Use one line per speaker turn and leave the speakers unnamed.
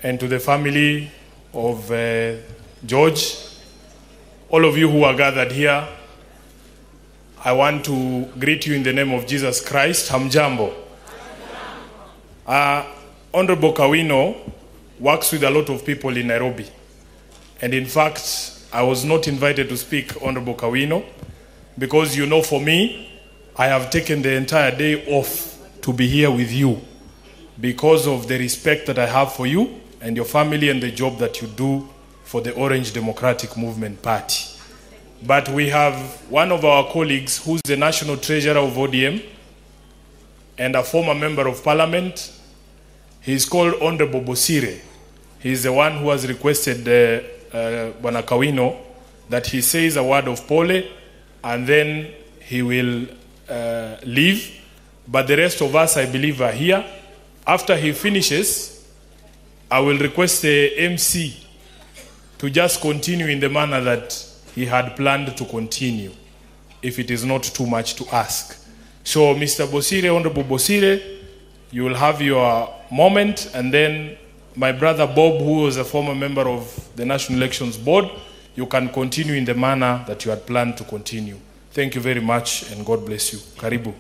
and to the family of George, all of you who are gathered here, I want to greet you in the name of Jesus Christ. Hamjambo. Honorable Kawino works with a lot of people in Nairobi. And in fact, I was not invited to speak, Honorable Kawino, because you know, for me, I have taken the entire day off to be here with you because of the respect that I have for you and your family and the job that you do for the Orange Democratic Movement Party. But we have one of our colleagues who's the National Treasurer of ODM and a former Member of Parliament. He's called Honorable Bosire. He's the one who has requested Bwana Kawino that he says a word of pole and then he will leave. But the rest of us, I believe, are here. After he finishes, I will request the MC to just continue in the manner that he had planned to continue, if it is not too much to ask. So, Mr. Bosire, Honorable Bosire, you will have your moment, and then my brother Bob, who was a former member of the National Elections Board, you can continue in the manner that you had planned to continue. Thank you very much, and God bless you. Karibu.